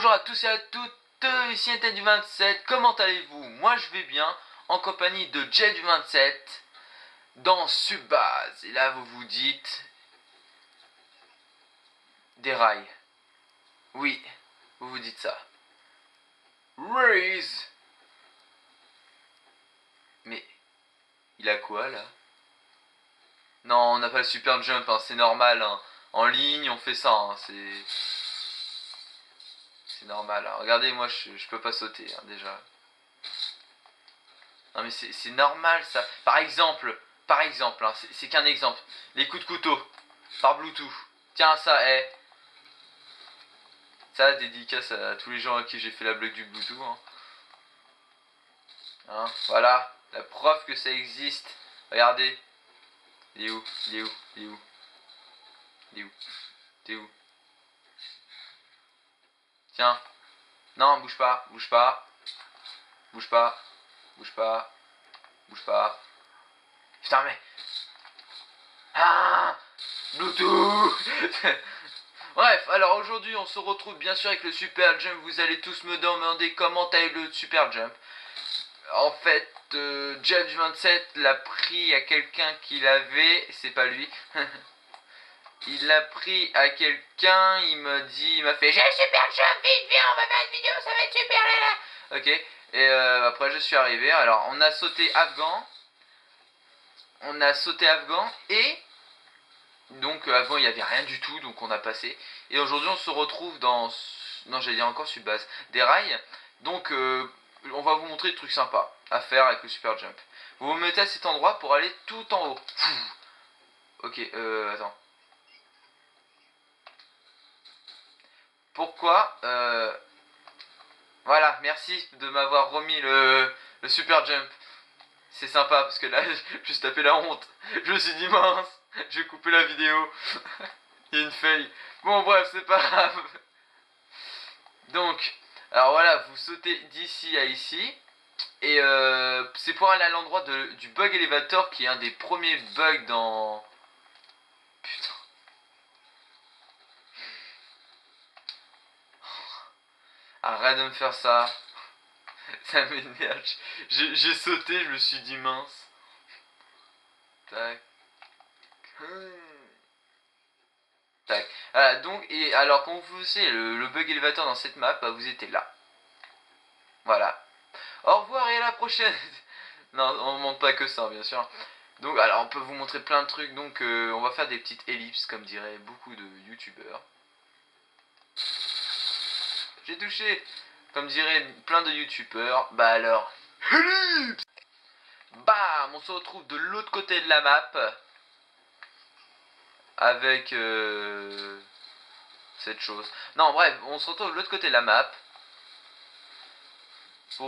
Bonjour à tous et à toutes, ici Etienne du 27, comment allez-vous? Moi je vais bien, en compagnie de Jay du 27, dans Subbase. Et là vous vous dites... Des rails. Oui, vous vous dites ça. Raise. Mais, il a quoi là? Non, on n'a pas le super jump, hein, c'est normal, hein. En ligne on fait ça, hein, c'est normal, hein. Regardez, moi je peux pas sauter, hein, déjà. Non mais c'est normal ça. Par exemple, hein, c'est qu'un exemple. Les coups de couteau, par Bluetooth. Tiens ça, ça dédicace à tous les gens à qui j'ai fait la blague du Bluetooth. Hein, voilà, la preuve que ça existe. Regardez. Il est où? Il est où? Il est où? Il est où? T'es où? Tiens. Non, bouge pas, bouge pas. Bouge pas. Bouge pas. Bouge pas. Putain mais... Ah, Bluetooth. Bref, alors aujourd'hui on se retrouve bien sûr avec le super jump. Vous allez tous me demander comment t'as eu le super jump. En fait, Jeff du 27 l'a pris à quelqu'un qui l'avait, c'est pas lui. Il l'a pris à quelqu'un, il m'a fait j'ai le super jump, vite viens, on va faire une vidéo, ça va être super là là. Ok, et après je suis arrivé, alors on a sauté Afghan. Et donc avant il n'y avait rien du tout, donc on a passé. Et aujourd'hui on se retrouve dans... Non, j'allais dire encore sur base des rails. Donc on va vous montrer des trucs sympas à faire avec le super jump. Vous vous mettez à cet endroit pour aller tout en haut. Ok, attends. Pourquoi Voilà, merci de m'avoir remis le super jump. C'est sympa parce que là, je suis tapé la honte. Je me suis dit mince, je vais couper la vidéo. Il y a une faille. Bon bref, c'est pas grave. Donc, alors voilà, vous sautez d'ici à ici. Et c'est pour aller à l'endroit du bug elevator qui est un des premiers bugs dans... Putain. Arrête de me faire ça. Ça m'énerve. J'ai sauté, je me suis dit mince. Tac. Tac. Voilà, donc, et alors quand vous faisiez le bug elevator dans cette map, bah, vous étiez là. Voilà. Au revoir et à la prochaine. Non, on ne montre pas que ça, bien sûr. Donc, alors, on peut vous montrer plein de trucs. Donc, on va faire des petites ellipses, comme diraient beaucoup de youtubeurs. J'ai touché, comme diraient plein de youtubeurs. Bah alors, ellipse. Bam, on se retrouve de l'autre côté de la map. Avec cette chose. Non, bref, on se retrouve de l'autre côté de la map.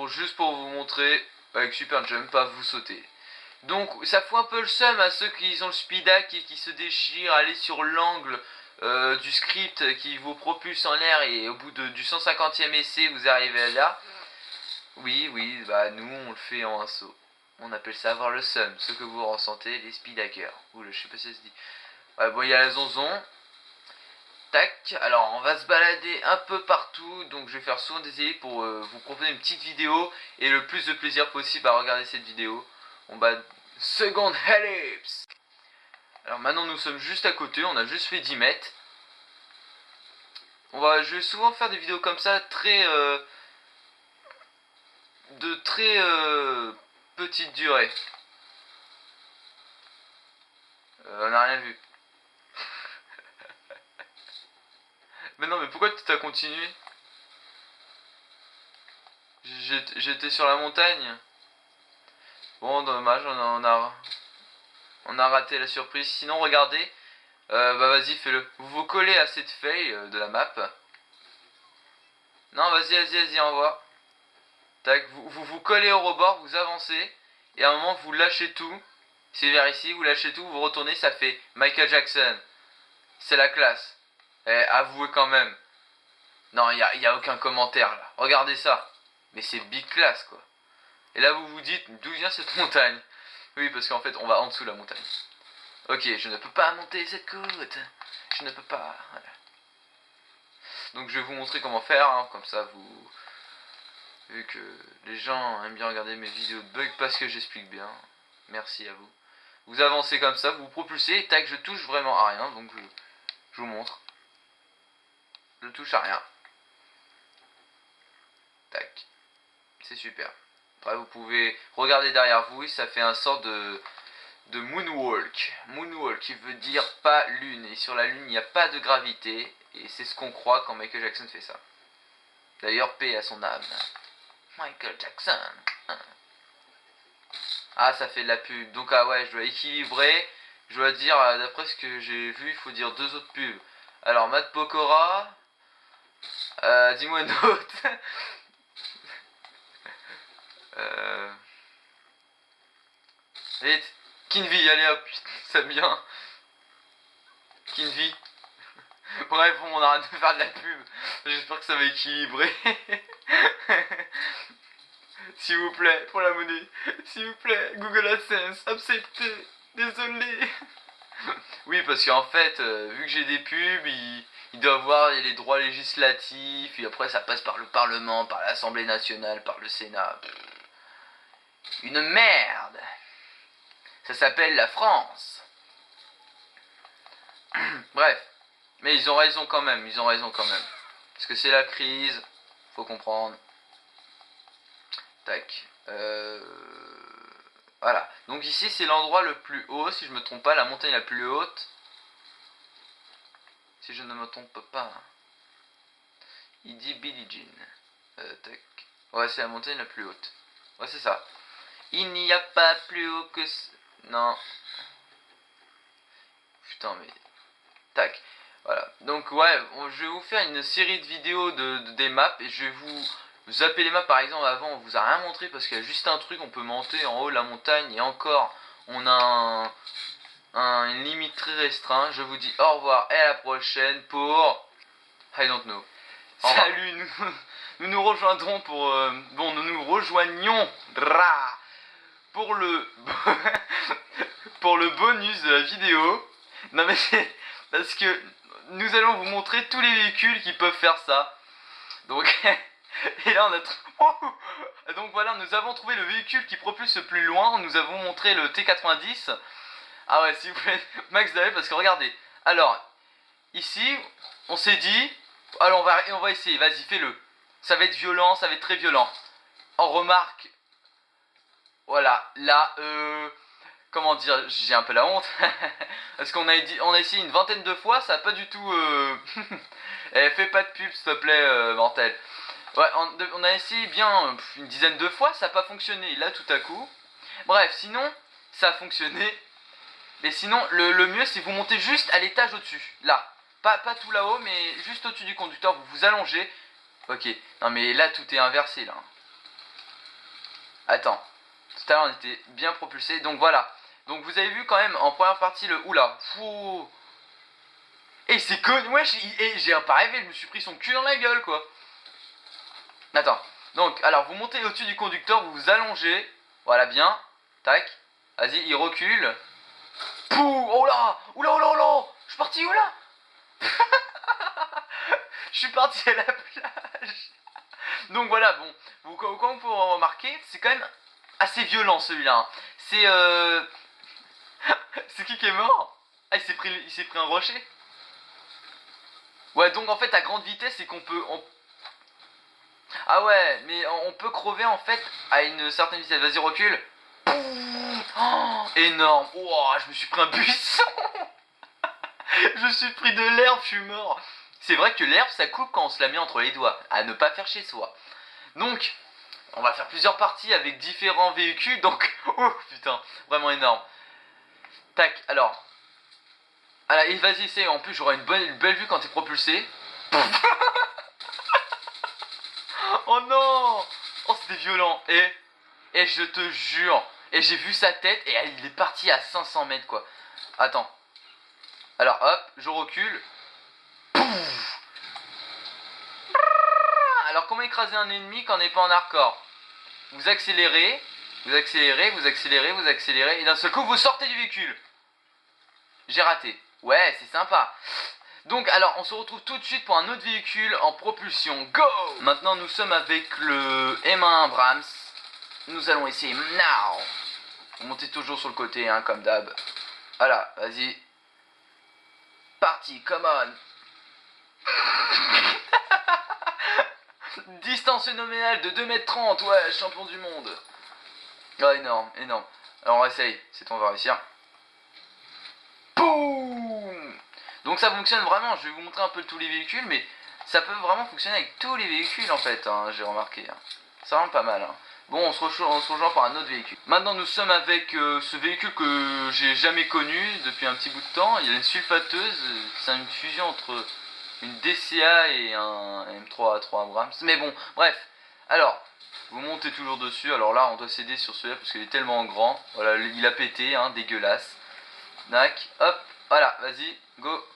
Juste pour vous montrer, avec super jump, pas vous sauter. Donc ça fout un peu le seum à ceux qui ont le speed hack et qui se déchirent, aller sur l'angle du script qui vous propulse en l'air et au bout du 150e essai vous arrivez là. Oui, bah nous on le fait en un saut. On appelle ça avoir le seum, ce que vous ressentez, les speed hackers. Oula, je sais pas si ça se dit. Ouais, bon, il y a la zonzon. Tac, alors on va se balader un peu partout, donc je vais faire souvent des essais pour vous proposer une petite vidéo et le plus de plaisir possible à regarder cette vidéo. On va seconde ellipse. Alors maintenant nous sommes juste à côté, on a juste fait 10 mètres. Je vais souvent faire des vidéos comme ça, de très petite durée. On n'a rien vu. Mais non, mais pourquoi tu t'as continué? J'étais sur la montagne. Bon, dommage, on a raté la surprise. Sinon, regardez. Bah vas-y, fais-le. Vous vous collez à cette feuille de la map. Non, vas-y, envoie. Tac, vous collez au rebord, vous avancez. Et à un moment, vous lâchez tout. C'est vers ici, vous lâchez tout, vous retournez, ça fait Michael Jackson. C'est la classe. Avouez quand même. Non, y a aucun commentaire là. Regardez ça. Mais c'est big class quoi. Et là vous vous dites, d'où vient cette montagne? Oui, parce qu'en fait on va en dessous de la montagne. Ok, je ne peux pas monter cette côte. Je ne peux pas. Voilà. Donc je vais vous montrer comment faire, hein, comme ça vous... Vu que les gens aiment bien regarder mes vidéos de bugs parce que j'explique bien. Merci à vous. Vous avancez comme ça, vous propulsez, et tac, je touche vraiment à rien, donc je vous montre. Je touche à rien. Tac. C'est super. Après vous pouvez regarder derrière vous et ça fait un sort de moonwalk. Moonwalk qui veut dire pas lune. Et sur la lune il n'y a pas de gravité. Et c'est ce qu'on croit quand Michael Jackson fait ça. D'ailleurs paix à son âme. Michael Jackson. Ah ça fait de la pub. Donc ah ouais je dois équilibrer. Je dois dire d'après ce que j'ai vu il faut dire 2 autres pubs. Alors Matt Pokora. Dis-moi une autre. Vite. Kinvi, allez hop, ça vient. Kinvi. Bref, on arrête de faire de la pub. J'espère que ça va équilibrer. S'il vous plaît, pour la monnaie. S'il vous plaît, Google AdSense, acceptez. Désolé. Oui, parce qu'en fait, vu que j'ai des pubs, il doit avoir les droits législatifs, et après ça passe par le Parlement, par l'Assemblée nationale, par le Sénat. Une merde. Ça s'appelle la France. Bref. Mais ils ont raison quand même, Parce que c'est la crise, faut comprendre. Tac. Voilà. Donc ici c'est l'endroit le plus haut, si je me trompe pas, la montagne la plus haute. Si je ne me trompe pas. Il dit Billie Jean. Tac. Ouais, c'est la montagne la plus haute. Ouais, c'est ça. Il n'y a pas plus haut que... Non. Putain, mais... Tac. Voilà. Donc, ouais, je vais vous faire une série de vidéos des maps. Et je vais vous zapper les maps, par exemple. Avant, on vous a rien montré parce qu'il y a juste un truc. On peut monter en haut de la montagne. Et encore, on a une limite très restreinte. Je vous dis au revoir et à la prochaine pour... I don't know. Salut, nous rejoindrons pour... bon, nous nous rejoignons pour le... pour le bonus de la vidéo. Non mais c'est... Parce que nous allons vous montrer tous les véhicules qui peuvent faire ça. Donc... et là on a... Donc voilà, nous avons trouvé le véhicule qui propulse le plus loin. Nous avons montré le T90. Ah ouais, s'il vous plaît, Max d'aller parce que regardez. Alors, ici, on s'est dit... Alors on va essayer, vas-y, fais-le. Ça va être violent, ça va être très violent. En remarque... Voilà, là, comment dire, j'ai un peu la honte. Parce qu'on a essayé une vingtaine de fois, ça a pas du tout... fais pas de pub, s'il te plaît, mortel. Ouais, on a essayé bien une dizaine de fois, ça a pas fonctionné. Là, tout à coup... Bref, sinon, ça a fonctionné. Mais sinon, le mieux, c'est vous montez juste à l'étage au-dessus. Là. Pas tout là-haut, mais juste au-dessus du conducteur, vous vous allongez. Ok. Non, mais là, tout est inversé, là. Attends. Tout à l'heure, on était bien propulsé. Donc, voilà. Donc, vous avez vu quand même, en première partie, le... Oula. Fou. Et c'est con... Ouais, j'ai pas rêvé, je me suis pris son cul dans la gueule, quoi. Attends. Donc, alors, vous montez au-dessus du conducteur, vous vous allongez. Voilà, bien. Tac. Vas-y, il recule. Pouh. Oh là. Oula, oula, oula. Je suis parti où, là? Je suis parti à la plage. Donc voilà, bon, comme vous pouvez remarquer, c'est quand même assez violent celui-là. Hein. C'est c'est qui est mort? Ah, il s'est pris un rocher. Ouais, donc en fait à grande vitesse, c'est qu'on peut... Ah ouais, mais on peut crever en fait à une certaine vitesse. Vas-y, recule. Oh, énorme. Oh, je me suis pris un buisson. Je me suis pris de l'herbe, je suis mort. C'est vrai que l'herbe ça coupe quand on se la met entre les doigts. À ne pas faire chez soi. Donc, on va faire plusieurs parties avec différents véhicules. Donc, oh putain, vraiment énorme. Tac, alors. Et vas-y, essaye. En plus, j'aurai une belle vue quand t'es propulsé. Oh non. Oh, c'était violent. Et je te jure. Et j'ai vu sa tête et il est parti à 500 mètres, quoi. Attends. Alors, hop, je recule. Alors, comment écraser un ennemi quand on n'est pas en hardcore? Vous accélérez, vous accélérez, vous accélérez, vous accélérez, et d'un seul coup, vous sortez du véhicule. J'ai raté. Ouais, c'est sympa. Donc alors on se retrouve tout de suite pour un autre véhicule en propulsion. Go! Maintenant nous sommes avec le M1 Abrams. Nous allons essayer now. Vous montez toujours sur le côté hein, comme d'hab. Voilà, vas-y. Parti, come on. Distance phénoménale de 2,30 m, ouais, champion du monde. Oh, énorme, énorme. Alors on essaye, c'est on va réussir. Boum! Donc ça fonctionne vraiment, je vais vous montrer un peu tous les véhicules, mais ça peut vraiment fonctionner avec tous les véhicules en fait, hein, j'ai remarqué. Hein. C'est vraiment pas mal. Hein. Bon, on se rejoint par un autre véhicule. Maintenant nous sommes avec ce véhicule que j'ai jamais connu depuis un petit bout de temps. Il y a une sulfateuse, c'est une fusion entre une DCA et un M3A3 Abrams. Mais bon, bref. Alors, vous montez toujours dessus. Alors là, on doit céder sur celui-là parce qu'il est tellement grand. Voilà, il a pété, hein, dégueulasse. Nac, hop, voilà, vas-y, go.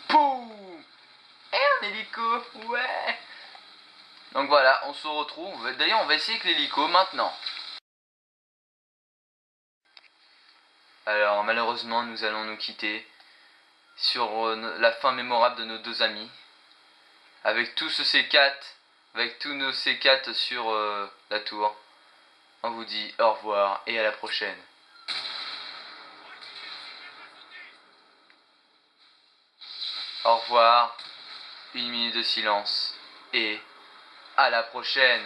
Poum! Et un hélico, ouais. Donc voilà, on se retrouve. D'ailleurs, on va essayer avec l'hélico maintenant. Alors, malheureusement, nous allons nous quitter sur la fin mémorable de nos deux amis. Avec tous ce C4, avec tous nos C4 sur la tour. On vous dit au revoir et à la prochaine. Au revoir, une minute de silence et à la prochaine.